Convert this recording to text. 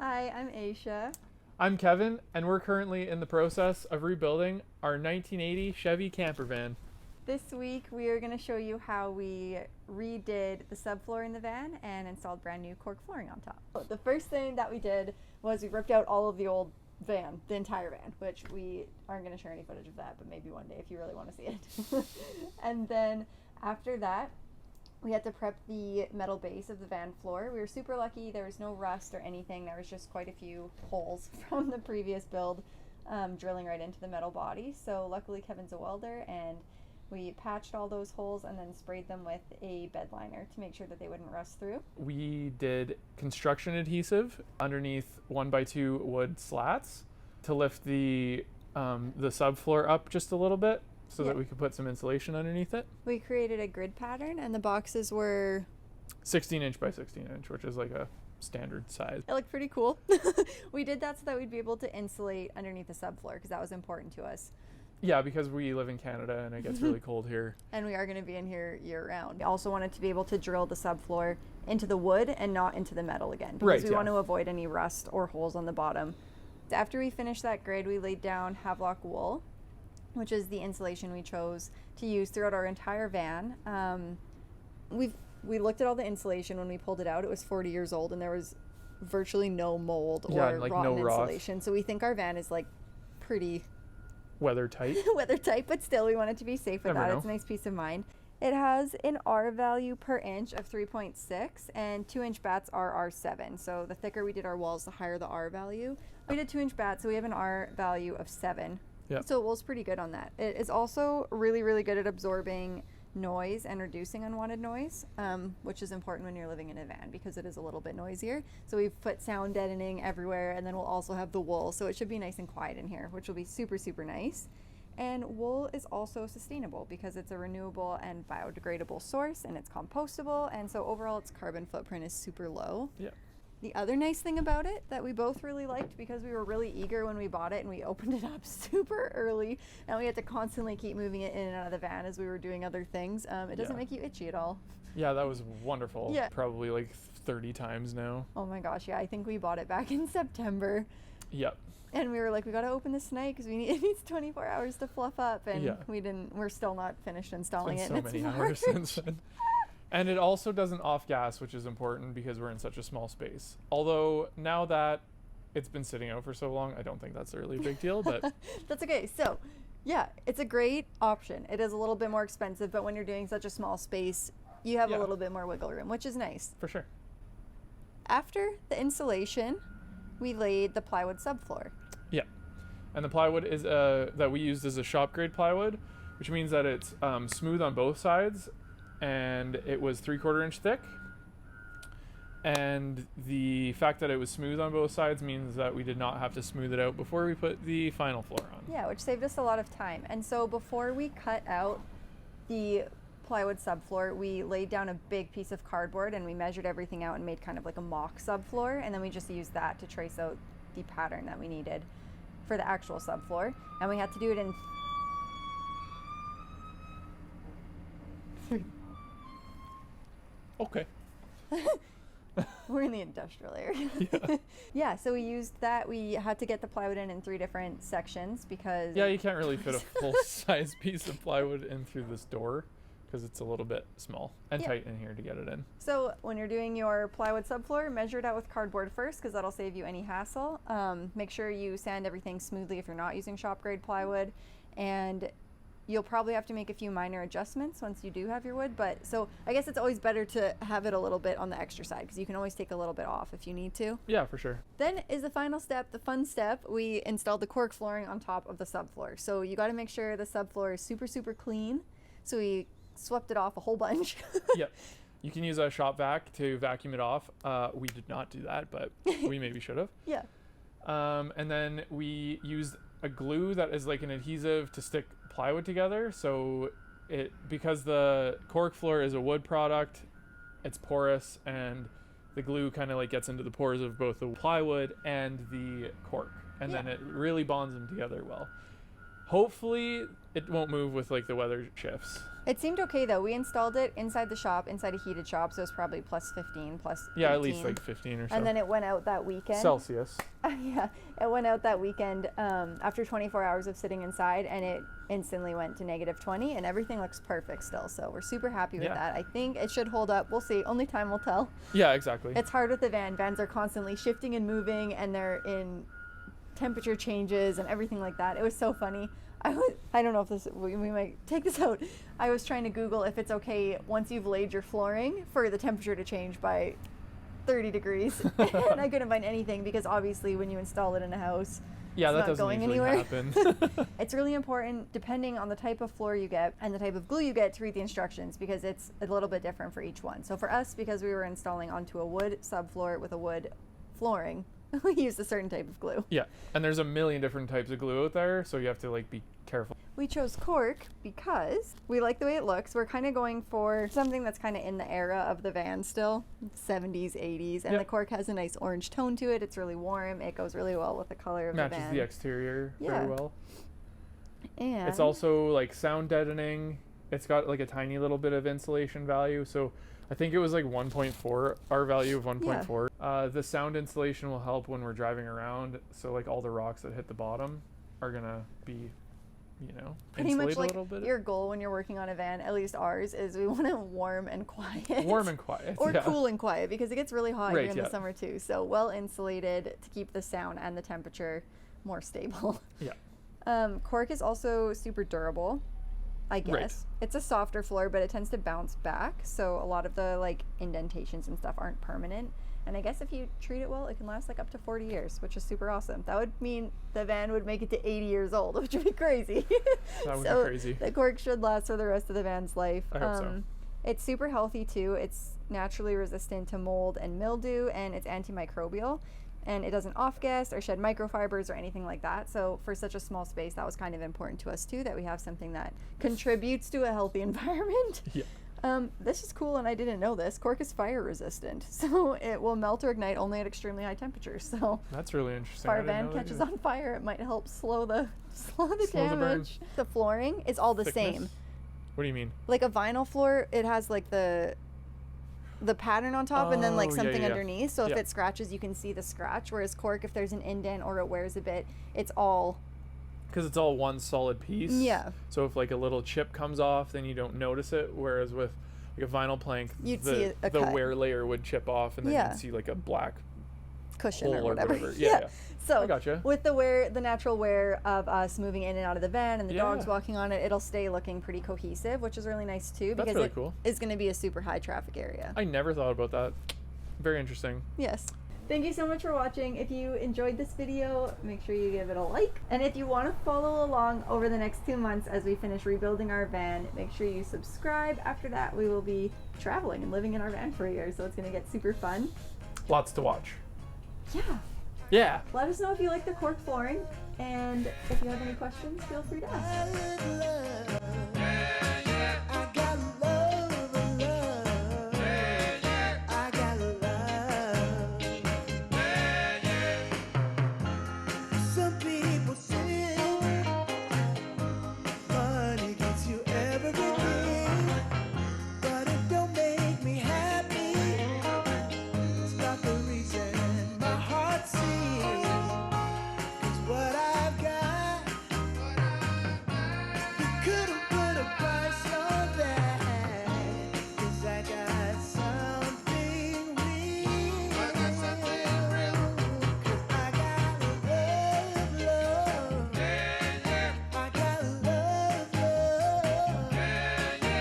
Hi, I'm Ashia. I'm Kevin, and we're currently in the process of rebuilding our 1980 Chevy camper van. This week we are going to show you how we redid the subfloor in the van and installed brand new cork flooring on top. The first thing that we did was we ripped out all of the old van, the entire van, which we aren't going to share any footage of that, but maybe one day if you really want to see it. And then after that, we had to prep the metal base of the van floor. We were super lucky. There was no rust or anything. There was just quite a few holes from the previous build drilling right into the metal body. So luckily Kevin's a welder, and we patched all those holes and then sprayed them with a bed liner to make sure that they wouldn't rust through. We did construction adhesive underneath 1x2 wood slats to lift the subfloor up just a little bit so that we could put some insulation underneath it. We created a grid pattern, and the boxes were 16 inch by 16 inch, which is like a standard size. It looked pretty cool. We did that so that we'd be able to insulate underneath the subfloor because that was important to us. Yeah, because we live in Canada and it gets really cold here. And we are going to be in here year round. We also wanted to be able to drill the subfloor into the wood and not into the metal again, because we want to avoid any rust or holes on the bottom. After we finished that grid, we laid down Havelock wool, which is the insulation we chose to use throughout our entire van. We looked at all the insulation when we pulled it out. It was 40 years old and there was virtually no mold or rotten insulation. So we think our van is like pretty weather tight, but still we want it to be safe with that. It's a nice peace of mind. It has an R value per inch of 3.6, and 2-inch bats are R7. So the thicker we did our walls, the higher the R value. We did 2-inch bats, so we have an R value of 7. Yeah. So wool's pretty good on that. It is also really, really good at absorbing noise and reducing unwanted noise, which is important when you're living in a van because it is a little bit noisier. So we've put sound deadening everywhere, and then we'll also have the wool, so it should be nice and quiet in here, which will be super, super nice. And wool is also sustainable because it's a renewable and biodegradable source, and it's compostable, and so overall its carbon footprint is super low. Yeah. The other nice thing about it that we both really liked, because we were really eager when we bought it and we opened it up super early and we had to constantly keep moving it in and out of the van as we were doing other things, it doesn't make you itchy at all. Yeah, that was wonderful. Yeah. Probably like 30 times now. Oh my gosh, yeah, I think we bought it back in September. Yep. And we were like, we got to open this tonight because it needs 24 hours to fluff up, and we're still not finished installing it. So many hours since then. And it also doesn't off gas, which is important because we're in such a small space. Although now that it's been sitting out for so long, I don't think that's a really big deal, but that's okay. So yeah, it's a great option. It is a little bit more expensive, but when you're doing such a small space, you have a little bit more wiggle room, which is nice. For sure. After the insulation, we laid the plywood subfloor. Yeah. And the plywood is that we used is a shop grade plywood, which means that it's smooth on both sides, and it was 3/4 inch thick. And the fact that it was smooth on both sides means that we did not have to smooth it out before we put the final floor on. Yeah, which saved us a lot of time. And so before we cut out the plywood subfloor, we laid down a big piece of cardboard and we measured everything out and made kind of like a mock subfloor, and then we just used that to trace out the pattern that we needed for the actual subfloor. And we had to do it in Okay. We're in the industrial area. Yeah. Yeah, so we used that. We had to get the plywood in 3 different sections because... Yeah, you can't really fit a full-size piece of plywood in through this door because it's a little bit small and tight in here to get it in. So when you're doing your plywood subfloor, measure it out with cardboard first because that'll save you any hassle. Make sure you sand everything smoothly if you're not using shop grade plywood, and you'll probably have to make a few minor adjustments once you do have your wood, but so I guess it's always better to have it a little bit on the extra side because you can always take a little bit off if you need to. Yeah, for sure. Then is the final step, the fun step. We installed the cork flooring on top of the subfloor. So you got to make sure the subfloor is super, super clean. So we swept it off a whole bunch. Yep. You can use a shop vac to vacuum it off. We did not do that, but we maybe should have. Yeah. And then we used a glue that is like an adhesive to stick plywood together. So because the cork floor is a wood product, it's porous, and the glue kind of like gets into the pores of both the plywood and the cork, and then it really bonds them together well. Hopefully it won't move with like the weather shifts. It seemed okay though. We installed it inside the shop, inside a heated shop, so it was probably plus 15, plus 18. Yeah, at least like 15 or so. And then it went out that weekend. Celsius. Yeah, it went out that weekend after 24 hours of sitting inside, and it instantly went to negative 20, and everything looks perfect still. So we're super happy with that. I think it should hold up. We'll see. Only time will tell. Yeah, exactly. It's hard with the van. Vans are constantly shifting and moving, and they're in temperature changes and everything like that. It was so funny. I don't know if this, we might take this out. I was trying to Google if it's okay once you've laid your flooring for the temperature to change by 30 degrees. And I couldn't find anything because obviously when you install it in a house, yeah, it's that not doesn't going usually anywhere. happen. It's really important, depending on the type of floor you get and the type of glue you get, to read the instructions because it's a little bit different for each one. So for us, because we were installing onto a wood subfloor with a wood flooring, we used a certain type of glue. Yeah, and there's a million different types of glue out there, so you have to like be careful. We chose Cork because we like the way it looks. We're kind of going for something that's kind of in the era of the van still, 70s, 80s, and the Cork has a nice orange tone to it. It's really warm. It goes really well with the color of the van. Matches the exterior very well. And it's also like sound deadening. It's got like a tiny little bit of insulation value, so I think it was like 1.4, our value of 1.4. The sound insulation will help when we're driving around, so like all the rocks that hit the bottom are gonna be, you know, pretty much like a little bit. Your goal when you're working on a van, at least ours, is we want it warm and quiet. Warm and quiet. Or cool and quiet, because it gets really hot here in the summer too. So well insulated to keep the sound and the temperature more stable. Yeah. Cork is also super durable, I guess. Right. It's a softer floor, but it tends to bounce back. So a lot of the like indentations and stuff aren't permanent. And I guess if you treat it well, it can last like up to 40 years, which is super awesome. That would mean the van would make it to 80 years old, which would be crazy. That would so be crazy. The Cork should last for the rest of the van's life. I hope so. It's super healthy too. It's naturally resistant to mold and mildew, and it's antimicrobial. And it doesn't off-gas or shed microfibers or anything like that. So for such a small space, that was kind of important to us too, that we have something that contributes to a healthy environment. Yeah. This is cool, and I didn't know this. Cork is fire resistant, so it will melt or ignite only at extremely high temperatures. So that's really interesting. if our van catches on fire, it might help slow the damage. The flooring is all the same. What do you mean? Like a vinyl floor, it has like the pattern on top and then like something underneath. So if it scratches, you can see the scratch. Whereas Cork, if there's an indent or it wears a bit, it's all... Because it's all one solid piece. Yeah. So if like a little chip comes off, then you don't notice it. Whereas with like a vinyl plank, you'd see a the cut. wear layer would chip off, and then you'd see like a black cushion hole or whatever. Yeah. So I gotcha. with the natural wear of us moving in and out of the van and the dogs walking on it, it'll stay looking pretty cohesive, which is really nice too, because really cool. It's going to be a super high traffic area. I never thought about that. Very interesting. Yes. Thank you so much for watching. If you enjoyed this video, make sure you give it a like. And if you want to follow along over the next 2 months as we finish rebuilding our van, make sure you subscribe. After that, we will be traveling and living in our van for a year, so it's going to get super fun. Lots to watch. Yeah. Yeah. Let us know if you like the Cork flooring, and if you have any questions, feel free to ask.